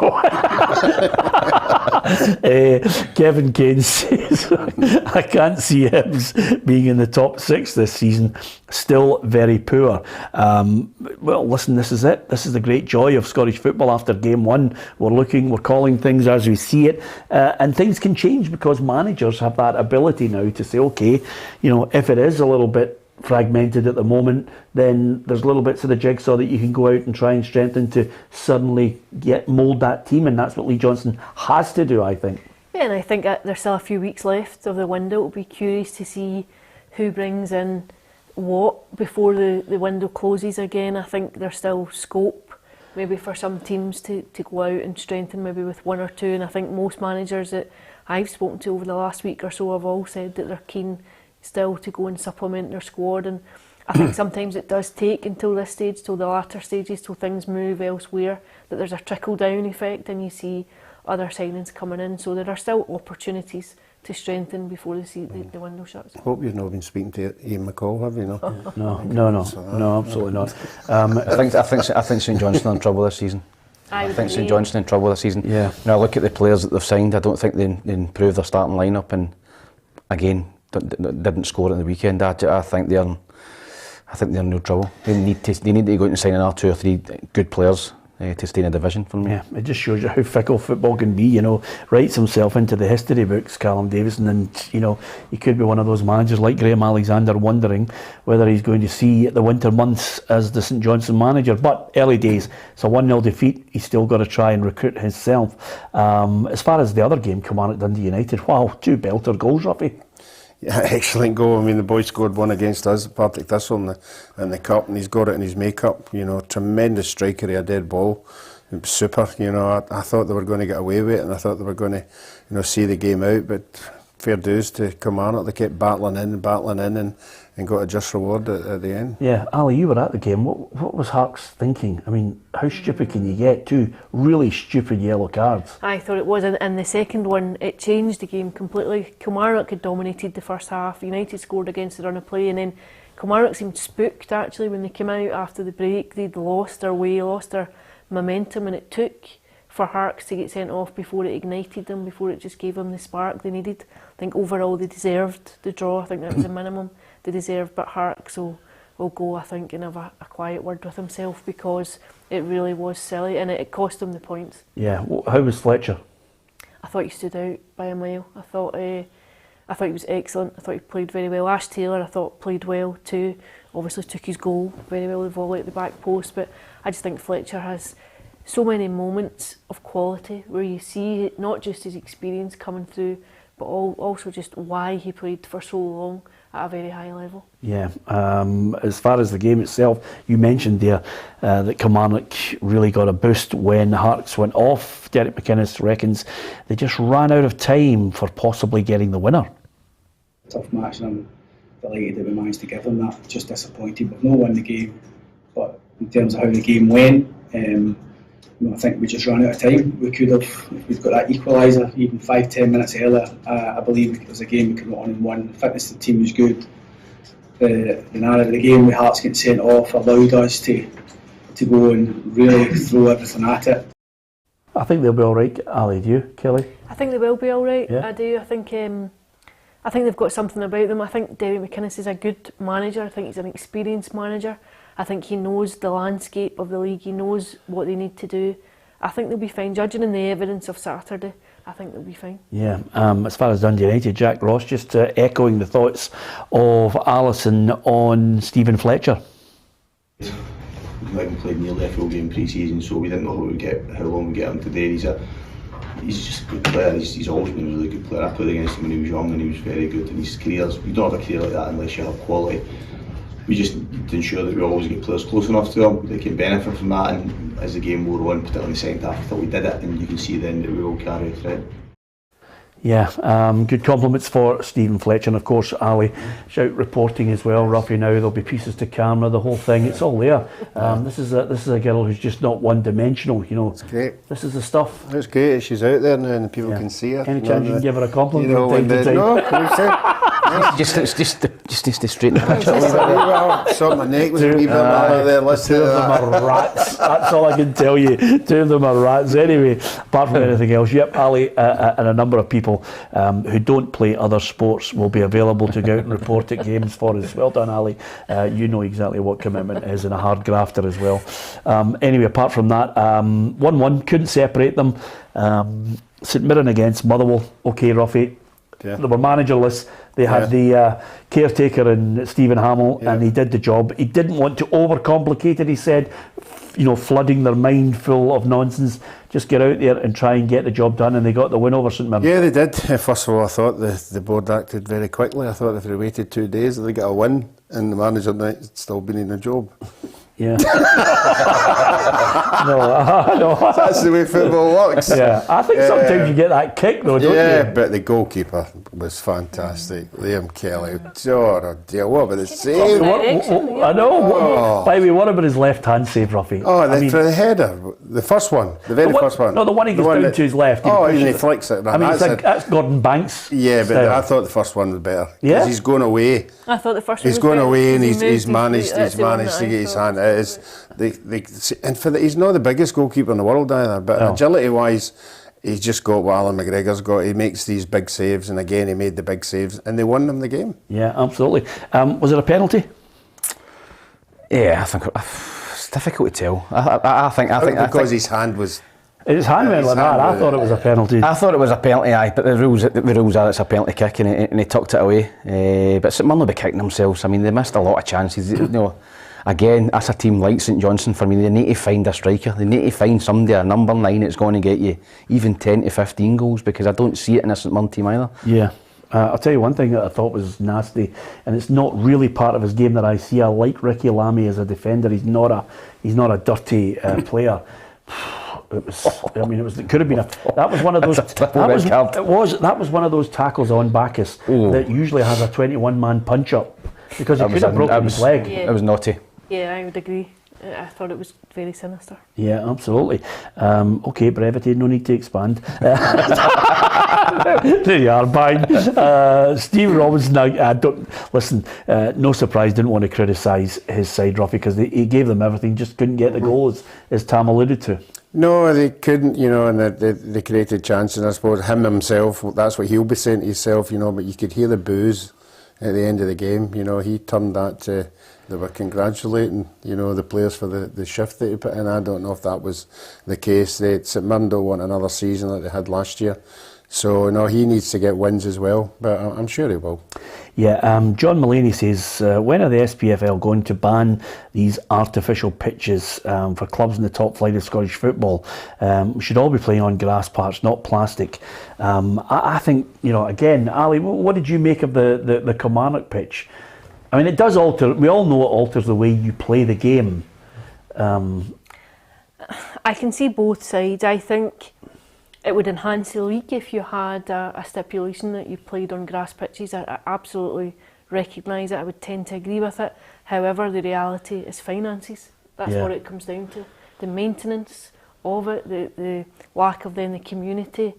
Kevin Kane says, I can't see Hibs being in the top 6 this season. Still very poor. Well, listen, this is it. This is the great joy of Scottish football after game 1. We're calling things as we see it. And things can change because managers have that ability now to say, okay, you know, if it is a little bit fragmented at the moment, then there's little bits of the jigsaw that you can go out and try and strengthen to suddenly mould that team, and that's what Lee Johnson has to do, I think. Yeah, and I think there's still a few weeks left of the window. It'll be curious to see who brings in what before the window closes again. I think there's still scope maybe for some teams to go out and strengthen maybe with 1 or 2, and I think most managers that I've spoken to over the last week or so have all said that they're keen still to go and supplement their squad. And I think sometimes it does take until this stage, till the latter stages, till things move elsewhere, that there's a trickle down effect and you see other signings coming in. So there are still opportunities to strengthen before the window shuts. Hope you've not been speaking to Ian McCall, have you? No, absolutely not. I think St Johnstone are in trouble this season. I think St Johnstone are in trouble this season. Yeah. Now I look at the players that they've signed. I don't think they improved their starting lineup, and again didn't score in the weekend. I think they're in real trouble. They need to go out and sign another 2 or 3 good players to stay in a division for me. Yeah, it just shows you how fickle football can be. You know, writes himself into the history books, Callum Davison, and you know he could be one of those managers like Graham Alexander, wondering whether he's going to see the winter months as the St Johnstone manager. But early days, it's a 1-0 defeat. He's still got to try and recruit himself. As far as the other game, Kilmarnock Dundee United, wow, 2 belter goals, Ruffy. Yeah, excellent goal. I mean, the boy scored one against us, Partick Thistle in the cup, and he's got it in his makeup. You know, tremendous striker, a dead ball. It was super. You know, I thought they were going to get away with it, and I thought they were going to, you know, see the game out. But fair dues to Kilmarnock. They kept battling in, and got a just reward at the end. Yeah, Ali, you were at the game. What was Hark's thinking? I mean, how stupid can you get? 2 really stupid yellow cards. I thought it was, and the second one, it changed the game completely. Kilmarnock had dominated the first half. United scored against the run of play, and then Kilmarnock seemed spooked actually when they came out after the break. They'd lost their way, lost their momentum, and it took for Harks to get sent off before it ignited them, before it just gave them the spark they needed. I think overall they deserved the draw. I think that was the minimum they deserved, but Harks will go, I think, and have a quiet word with himself, because it really was silly and it cost him the points. Yeah, how was Fletcher? I thought he stood out by a mile. I thought he was excellent. I thought he played very well. Ash Taylor, I thought, played well too. Obviously took his goal very well, the volley at the back post, but I just think Fletcher has so many moments of quality where you see not just his experience coming through, but also just why he played for so long at a very high level. Yeah, as far as the game itself, you mentioned there that Kilmarnock really got a boost when Harks went off. Derek McInnes reckons they just ran out of time for possibly getting the winner. Tough match, and I'm delighted that we managed to give them that. Just disappointed we've not won the game, but in terms of how the game went, I think we just ran out of time. We could have, if we'd got that equaliser even 5-10 minutes earlier, I believe it was a game we could have won and won. The fitness of the team was good. The narrative of the game with Hearts getting sent off allowed us to go and really throw everything at it. I think they'll be all right. Ali, do you, Kelly? I think they will be all right. Yeah. I do. I think they've got something about them. I think Derek McInnes is a good manager. I think he's an experienced manager. I think he knows the landscape of the league. He knows what they need to do. I think they'll be fine. Judging on the evidence of Saturday, I think they'll be fine. Yeah. As far as Dundee United, Jack Ross just echoing the thoughts of Alison on Stephen Fletcher. We haven't played nearly a full game pre-season, so we didn't know how long we get him today. He's just a good player. He's always been a really good player. I played against him when he was young, and he was very good. And his careers, you don't have a career like that unless you have quality. We just need to ensure that we always get players close enough to him that can benefit from that, and as the game wore on, particularly in the second half, I thought we did it, and you can see then that we will carry a thread. Yeah, good compliments for Stephen Fletcher, and of course Ali shout reporting as well. Ruffy now, there'll be pieces to camera, the whole thing. It's all there. This is a girl who's just not one-dimensional. You know, it's great. This is the stuff. It's great. She's out there now, and people can see her. Any chance you can give her a compliment? You know, from time to time? no, of course. Just needs to straighten the picture a little bit. Well, sort my neck was a wee bit out there. Two of them are rats. That's all I can tell you. Two of them are rats. Anyway, apart from anything else, yep, Ali and a number of people who don't play other sports will be available to go out and report at games for us. Well done, Ali. You know exactly what commitment is, and a hard grafter as well. Anyway, apart from that, 1-1, couldn't separate them. St Mirren against Motherwell. Okay, Ruffy. Yeah. They were managerless. They had the caretaker and Stephen Hamill, and he did the job. He didn't want to overcomplicate it, he said, you know, flooding their mind full of nonsense. Just get out there and try and get the job done, and they got the win over St Mirren. Yeah, they did. First of all, I thought the board acted very quickly. I thought if they waited 2 days, they'd get a win, and the manager might still been in the job. Yeah. no. That's the way football works. Yeah, I think sometimes you get that kick though, don't you? Yeah, but the goalkeeper was fantastic. Liam Kelly. Oh dear, what about the save? I know. By the way, what about his left-hand save, Ruffy? For the header, the first one, the very first one. No, the one he gets down to his left. He flicks it. I mean, that's Gordon Banks. Yeah, but I thought the first one was better. Yeah, he's going away. I thought the first one he's was going better away, and he's moved managed to get his hand. He's not the biggest goalkeeper in the world either, but agility-wise, he's just got what Alan McGregor's got. He makes these big saves, and again, he made the big saves, and they won them the game. Yeah, absolutely. Was it a penalty? Yeah, I think it's difficult to tell. I think because his hand was. His hand went like that. I thought it was a penalty. I thought it was a penalty, aye, but the rules are it's a penalty kick, and he tucked it away. But St Mirren will be kicking themselves. I mean, they missed a lot of chances. You know, again, that's a team like St Johnstone. For me, they need to find a striker. They need to find somebody, a number 9 that's going to get you even 10 to 15 goals, because I don't see it in a St Mirren team either. Yeah. I'll tell you one thing that I thought was nasty, and it's not really part of his game that I see. I like Ricky Lamy as a defender. He's not a dirty player. It was. I mean, it could have been that was one of those. That was one of those tackles on Bacchus that usually has a 21-man punch up, because he could have broken his leg. It was naughty. Yeah, I would agree. I thought it was very sinister. Yeah, absolutely. Okay, brevity, no need to expand. There you are, bang. Steve Robinson, no surprise, didn't want to criticise his side, Ruffy, because he gave them everything, just couldn't get the goals, as Tam alluded to. No, they couldn't, and they created chances. I suppose him himself, that's what he'll be saying to himself, but you could hear the boos at the end of the game. He turned that to, they were congratulating, the players for the shift that he put in. I don't know if that was the case. St Mirren don't want another season like they had last year. So, no, he needs to get wins as well, but I'm sure he will. Yeah, John Mulaney says, when are the SPFL going to ban these artificial pitches for clubs in the top flight of Scottish football? We should all be playing on grass parts, not plastic. I think, again, Ali, what did you make of the Kilmarnock pitch? I mean, it does alter, we all know it alters the way you play the game. I can see both sides. I think it would enhance the league if you had a stipulation that you played on grass pitches. I absolutely recognise it. I would tend to agree with it. However, the reality is finances. That's what it comes down to. The maintenance of it, the lack of then the community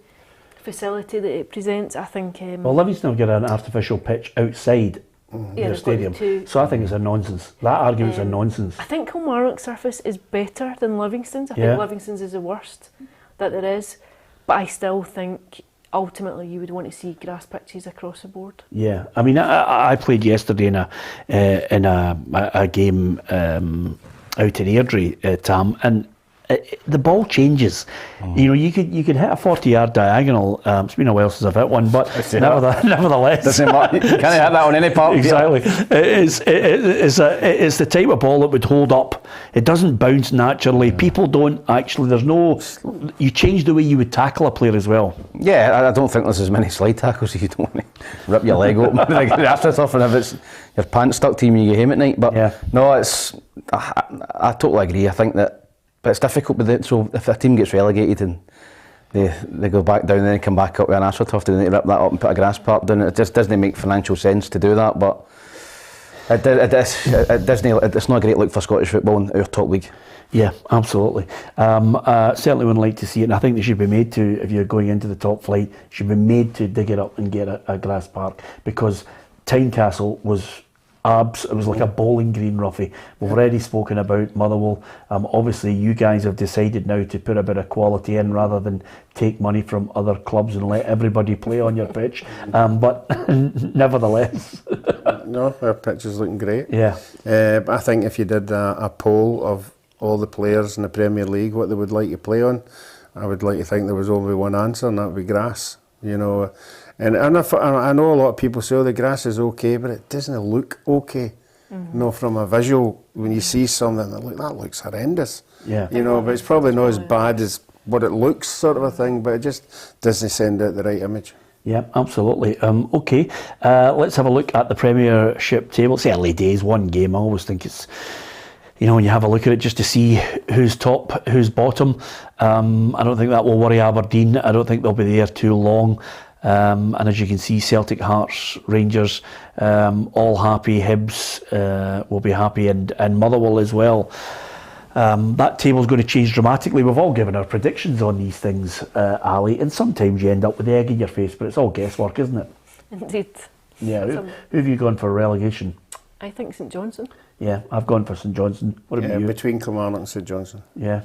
facility that it presents. I think. Well, Livingston have got an artificial pitch outside their stadium, so I think it's a nonsense. That argument's a nonsense. I think Kilmarnock's surface is better than Livingston's. I think Livingston's is the worst that there is. But I still think ultimately you would want to see grass pitches across the board. Yeah, I mean, I played yesterday in a game out in Airdrie, Tam, and the ball changes. You could hit a 40-yard diagonal. It's been a while since I've hit one, but nevertheless, doesn't matter. You can't hit that on any part. Exactly. It's the type of ball that would hold up. It doesn't bounce naturally. People don't actually. You change the way you would tackle a player as well. Yeah, I don't think there's as many slide tackles if you don't want to rip your leg open after stuff, and if it's your pants stuck to you when you get home at night. But no, I totally agree. I think that. But it's difficult with it. So if a team gets relegated and they go back down and then come back up with an astroturf. They need to rip that up and put a grass park down. It just doesn't make financial sense to do that, but it's not a great look for Scottish football in our top league. Yeah, absolutely. Certainly would like to see it, and I think they should be made to, if you're going into the top flight, should be made to dig it up and get a grass park, because Tynecastle was it was like a bowling green, Ruffy. We've already spoken about Motherwell. Obviously you guys have decided now to put a bit of quality in rather than take money from other clubs and let everybody play on your pitch, but nevertheless. No, our pitch is looking great. Yeah. I think if you did a poll of all the players in the Premier League what they would like to play on, I would like to think there was only one answer, and that would be grass. You know, and I know a lot of people say, oh, the grass is okay, but it doesn't look okay. You know, from a visual, when you see something that looks horrendous. Yeah. You know, but it's probably not as bad as what it looks, sort of a thing, but it just doesn't send out the right image. Yeah, absolutely. Okay, let's have a look at the Premiership table. It's early days, one game. I always think it's, you know, when you have a look at it just to see who's top, who's bottom. I don't think that will worry Aberdeen. I don't think they'll be there too long. And as you can see, Celtic, Hearts, Rangers, all happy. Hibs will be happy, and Motherwell as well. That table's going to change dramatically. We've all given our predictions on these things, Ali, and sometimes you end up with the egg in your face, but it's all guesswork, isn't it? Indeed. Yeah. Who have you gone for relegation? I think St Johnstone. Yeah, I've gone for St Johnstone. What about you? Between Kilmarnock and St Johnstone. Yeah.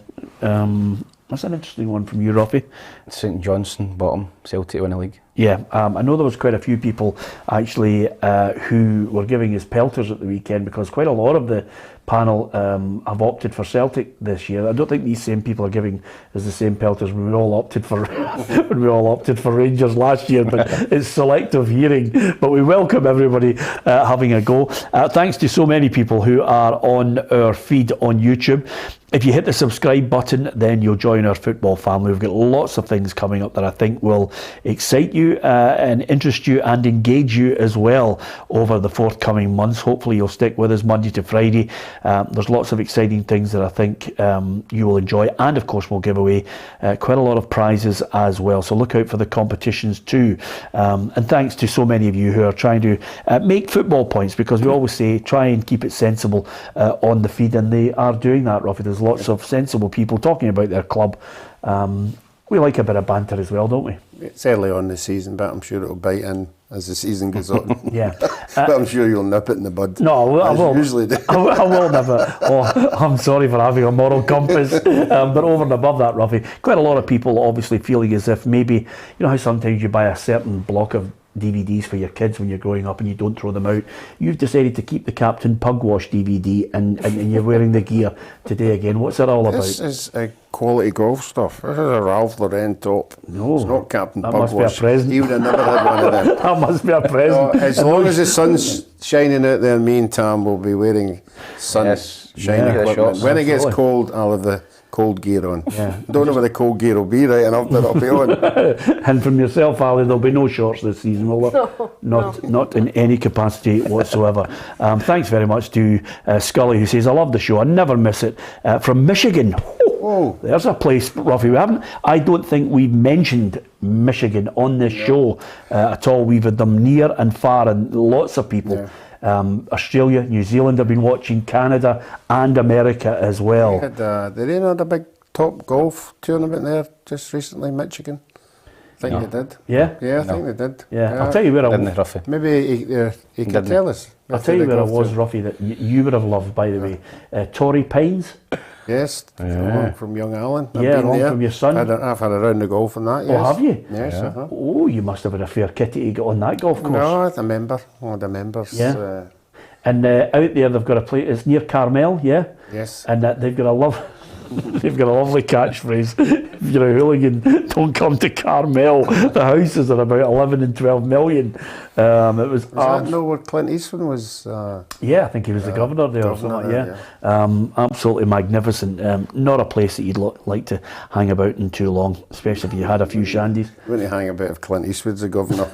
That's an interesting one from you, Ruffy. St Johnstone, bottom, Celtic win the league. Yeah, I know there was quite a few people actually who were giving us pelters at the weekend, because quite a lot of the panel have opted for Celtic this year. I don't think these same people are giving us the same pelters when we all opted for Rangers last year, but it's selective hearing. But we welcome everybody having a go. Thanks to so many people who are on our feed on YouTube. If you hit the subscribe button, then you'll join our football family. We've got lots of things coming up that I think will excite you and interest you and engage you as well over the forthcoming months. Hopefully you'll stick with us Monday to Friday. There's lots of exciting things that I think you will enjoy, and of course we'll give away quite a lot of prizes as well, so look out for the competitions too. And thanks to so many of you who are trying to make football points, because we always say try and keep it sensible on the feed, and they are doing that, Ruffy. There's lots of sensible people talking about their club. We like a bit of banter as well, don't we? It's early on the season, but I'm sure it'll bite in as the season goes on. Yeah. But I'm sure you'll nip it in the bud. No, I will. Usually do. I will nip it. Oh, I'm sorry for having a moral compass. But over and above that, Ruffy, quite a lot of people obviously feeling as if maybe, you know how sometimes you buy a certain block of DVDs for your kids when you're growing up and you don't throw them out. You've decided to keep the Captain Pugwash DVD and you're wearing the gear today again. What's that all about? This is quality golf stuff. This is a Ralph Lauren top. No, it's not Captain Pugwash. That must be a present. He would have never had one of them. That must be a present. No, as long as the sun's shining out there, me and Tam will be wearing sun-shining equipment. When it gets cold, I'll have the cold gear on. Yeah. Don't know where the cold gear will be, right enough, but it'll be on. And from yourself, Ali, there'll be no shorts this season, will there? Not in any capacity whatsoever. Thanks very much to Scully, who says, I love the show, I never miss it. From Michigan. Oh, there's a place, Ruffy. I don't think we've mentioned Michigan on this show at all. We've had them near and far, and lots of people. Yeah. Australia, New Zealand have been watching, Canada and America as well. They had a big top golf tournament there just recently, Michigan. I think they did. Yeah? Yeah, I think they did. Yeah. I'll tell you where Ruffy. Maybe he can tell us. I'll tell you where I was, Ruffy, that you would have loved, by the way. Torrey Pines. Yes, from young Alan. From your son. I've had a round of golf on that, yes. Oh, have you? Yes, Oh, you must have had a fair kitty to get on that golf course. No, I'm a member. One of the members. Yeah. And out there they've got a place, it's near Carmel, yeah? Yes. And they've got a lovely catchphrase. If you're a hooligan, don't come to Carmel. The houses are about 11 and 12 million. It was that know where Clint Eastwood was? Yeah, I think he was the governor there or something. Yeah. Absolutely magnificent. Not a place that you'd like to hang about in too long, especially if you had a few shandies. Wouldn't you hang about if Clint Eastwood's the governor?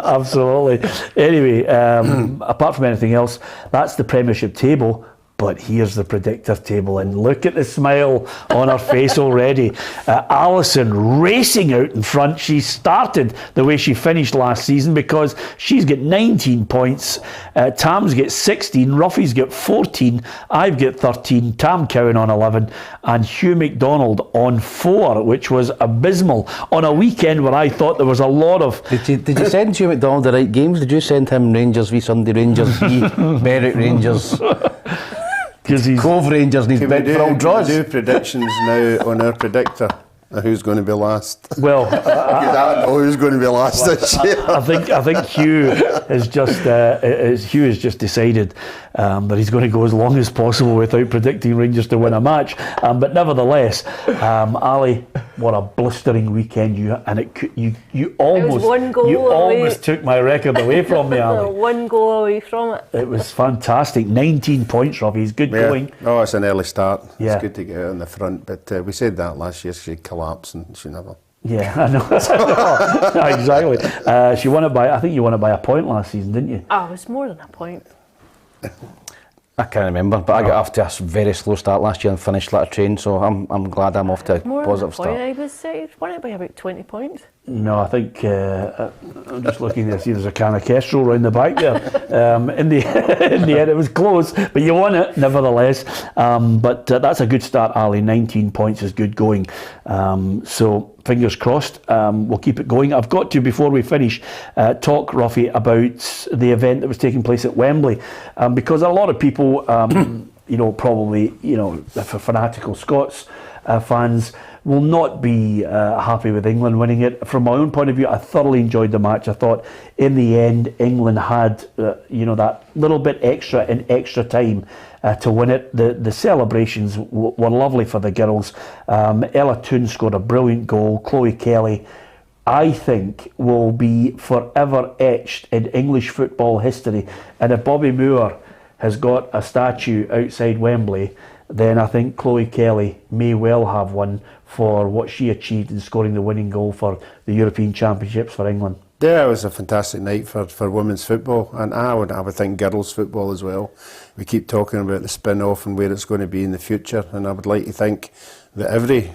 Absolutely. Anyway, apart from anything else, that's the Premiership table. But here's the predictor table, and look at the smile on her face already. Alison racing out in front. She started the way she finished last season because she's got 19 points. Tam's got 16, Ruffy's got 14, I've got 13, Tam Cowan on 11, and Hugh McDonald on 4, which was abysmal on a weekend where I thought there was a lot of... Did you send Hugh McDonald the right games? Did you send him Rangers v Sunday Rangers v Berwick Rangers? Cove Rangers need big for all draws. Can we do predictions now on our predictor? Who's going to be last? Well, I don't know who's going to be last this year. I think Hugh has just decided that he's going to go as long as possible without predicting Rangers to win a match. But nevertheless, Ali, what a blistering weekend you almost took my record away from me, Ali. One goal away from it. It was fantastic. 19 points, Robbie. He's good going. Oh, it's an early start. Yeah. It's good to get out on the front. But we said that last year. She'd collapse and she never. Yeah, I know. Exactly. She won it by. I think you won it by a point last season, didn't you? Oh, it was more than a point. I can't remember, but I got off to a very slow start last year and finished like a train, so I'm glad I'm off to a positive start. I won it by about 20 points. No, I think I'm just looking to see there's a can of Kestrel round the back there. In the end, it was close, but you won it nevertheless. But that's a good start, Ali. 19 points is good going. So fingers crossed. We'll keep it going. I've got to, before we finish, talk, Ruffy, about the event that was taking place at Wembley, because a lot of people, probably, for fanatical Scots fans, will not be happy with England winning it. From my own point of view, I thoroughly enjoyed the match. I thought in the end England had that little bit extra in extra time to win it. The celebrations were lovely for the girls. Ella Toone scored a brilliant goal. Chloe Kelly, I think, will be forever etched in English football history. And if Bobby Moore has got a statue outside Wembley, then I think Chloe Kelly may well have one for what she achieved in scoring the winning goal for the European Championships for England. Yeah, it was a fantastic night for women's football, and I would think girls' football as well. We keep talking about the spin-off and where it's going to be in the future, and I would like to think that every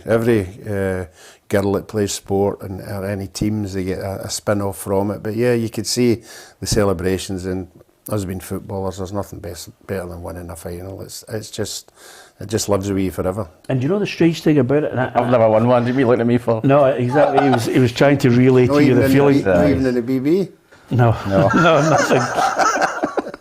girl that plays sport or any teams, they get a spin-off from it. But yeah, you could see the celebrations, and us being footballers, there's nothing better than winning a final. It just lives with you forever. And you know the strange thing about it? And I've never won one. Did you look at me for? No, exactly. He was trying to relay to you the feeling. Not even in the BB? No, nothing.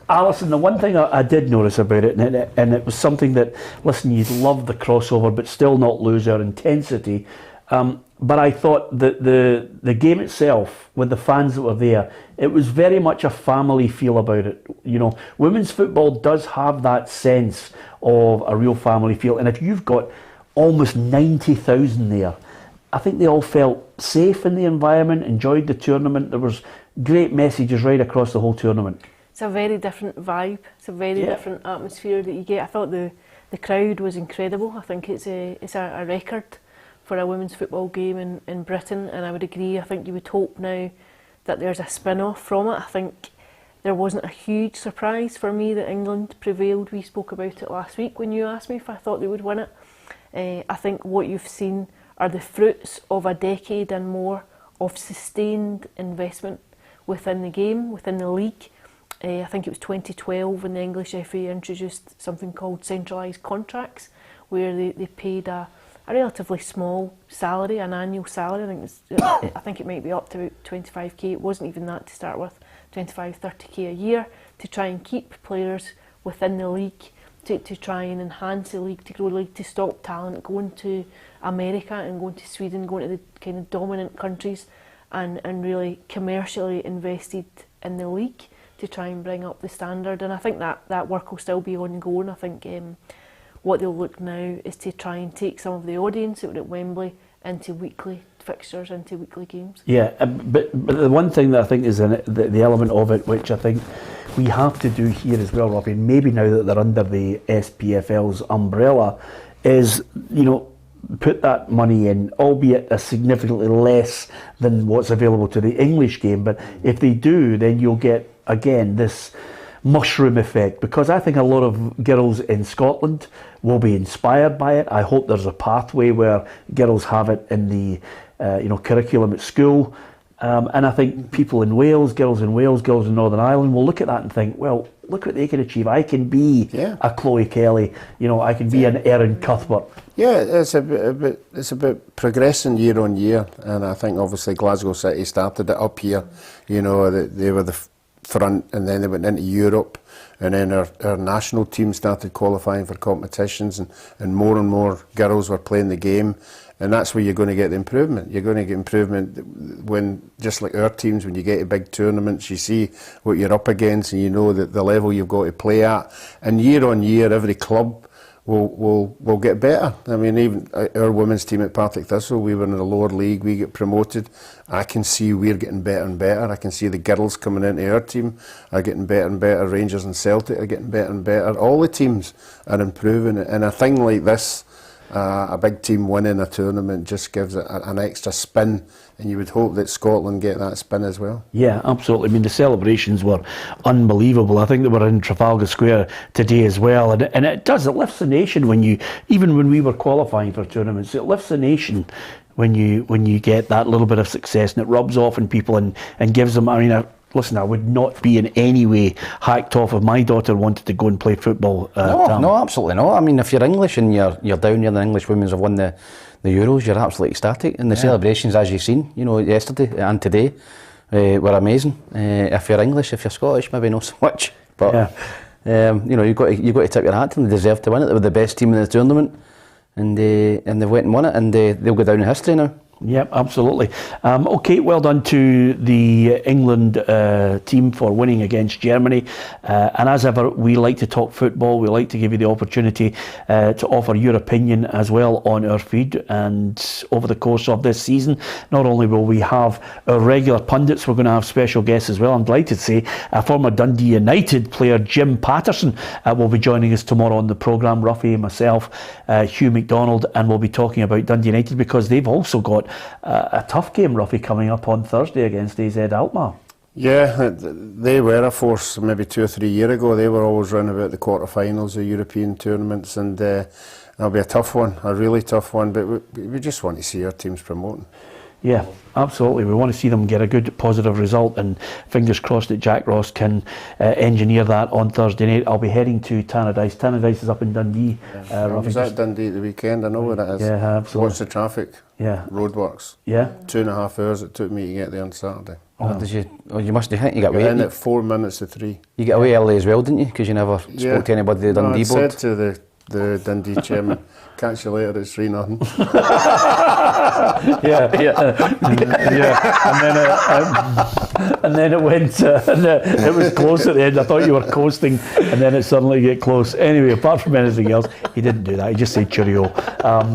Alison, the one thing I did notice about it, and it was something that, listen, you'd love the crossover, but still not lose our intensity. But I thought that the game itself, with the fans that were there, it was very much a family feel about it. Women's football does have that sense of a real family feel. And if you've got almost 90,000 there, I think they all felt safe in the environment, enjoyed the tournament. There was great messages right across the whole tournament. It's a very different vibe. It's a very different atmosphere that you get. I thought the crowd was incredible. I think it's a record for a women's football game in Britain, and I would agree. I think you would hope now that there's a spin-off from it. I think there wasn't a huge surprise for me that England prevailed. We spoke about it last week when you asked me if I thought they would win it. I think what you've seen are the fruits of a decade and more of sustained investment within the game, within the league. I think it was 2012 when the English FA introduced something called centralised contracts, where they paid a relatively small salary, an annual salary. I think it might be up to about 25k. It wasn't even that to start with, 25, 30k a year, to try and keep players within the league, to try and enhance the league, to grow the league, to stop talent going to America and going to Sweden, going to the kind of dominant countries, and really commercially invested in the league to try and bring up the standard. And I think that work will still be ongoing. I think what they'll look now is to try and take some of the audience that were at Wembley into weekly fixtures, into weekly games. Yeah, but the one thing that I think is in it, the element of it, which I think we have to do here as well, Robbie, maybe now that they're under the SPFL's umbrella, is, put that money in, albeit a significantly less than what's available to the English game. But if they do, then you'll get, again, this mushroom effect, because I think a lot of girls in Scotland will be inspired by it. I hope there's a pathway where girls have it in the curriculum at school. And I think people in Wales, girls in Wales, girls in Northern Ireland will look at that and think, well, look what they can achieve. I can be a Chloe Kelly, I can be an Erin Cuthbert. Yeah, it's about progressing year on year, and I think obviously Glasgow City started it up here. They were the front, and then they went into Europe, and then our national team started qualifying for competitions, and more girls were playing the game. And that's where you're going to get the improvement. You're going to get improvement when, just like our teams, when you get to big tournaments, you see what you're up against and you know that the level you've got to play at. And year on year, every club will get better. I mean, even our women's team at Partick Thistle, we were in the lower league, we get promoted. I can see we're getting better and better. I can see the girls coming into our team are getting better and better. Rangers and Celtic are getting better and better. All the teams are improving. And a thing like this, a big team winning a tournament just gives it an extra spin, and you would hope that Scotland get that spin as well. Yeah, absolutely. I mean, the celebrations were unbelievable. I think they were in Trafalgar Square today as well, and it lifts the nation even when we were qualifying for tournaments, it lifts the nation when you get that little bit of success, and it rubs off on people and gives them, listen, I would not be in any way hacked off if my daughter wanted to go and play football. No, absolutely not. I mean, if you're English and you're down here, the English women's have won the Euros, you're absolutely ecstatic. And the celebrations, as you've seen, yesterday and today, were amazing. If you're English, if you're Scottish, maybe not so much. But you've got to tip your hat to them. They deserve to win it. They were the best team in the tournament, and they went and won it, and they'll go down in history now. Yep, absolutely. Okay, well done to the England team for winning against Germany. And as ever, we like to talk football. We like to give you the opportunity to offer your opinion as well on our feed. And over the course of this season, not only will we have our regular pundits, we're going to have special guests as well. I'm delighted to say former Dundee United player Jim Patterson will be joining us tomorrow on the programme. Ruffy, myself, Hugh McDonald, and we'll be talking about Dundee United because they've also got a tough game, Ruffy, coming up on Thursday against AZ Alkmaar. Yeah, they were a force maybe 2 or 3 years ago. They were always round about the quarterfinals of European tournaments, and that'll be a tough one, a really tough one, but we just want to see our teams promoting. Yeah, absolutely. We want to see them get a good positive result, and fingers crossed that Jack Ross can engineer that on Thursday night. I'll be heading to Tannadice. Tannadice is up in Dundee. I was at Dundee at the weekend. I know where it is. Yeah, absolutely. Watch the traffic. Yeah. Roadworks. Yeah. 2.5 hours it took me to get there on Saturday. Oh, did you? Oh, you must have. You got away. In at 4 minutes to 3. You got away early as well, didn't you? Because you never spoke to anybody at the Dundee board. I said to the Dundee chairman, catch you later, it's 3-0. And then it went, it was close at the end. I thought you were coasting, and then it suddenly get close. Anyway, apart from anything else, he didn't do that. He just said cheerio,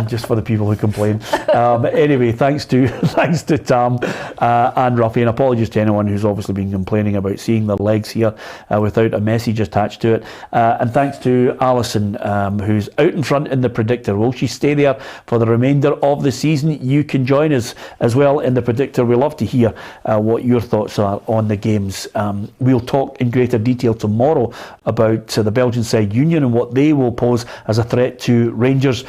just for the people who complain. Anyway, thanks to Tam and Ruffy, and apologies to anyone who's obviously been complaining about seeing their legs here without a message attached to it. And thanks to Alison, who's out in front in the Predictor. Will she stay there for the remainder of the season? You can join us as well in the Predictor. We love to hear what your thoughts are on the games. We'll talk in greater detail tomorrow about the Belgian side Union and what they will pose as a threat to Rangers.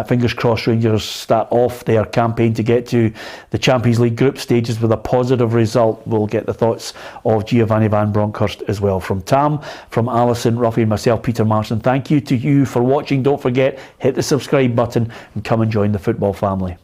Fingers crossed Rangers start off their campaign to get to the Champions League group stages with a positive result. We'll get the thoughts of Giovanni Van Bronckhorst as well. From Tam, from Alison, Ruffy and myself, Peter Marston, thank you to you for watching. Don't forget, hit the subscribe button and come and join the football family.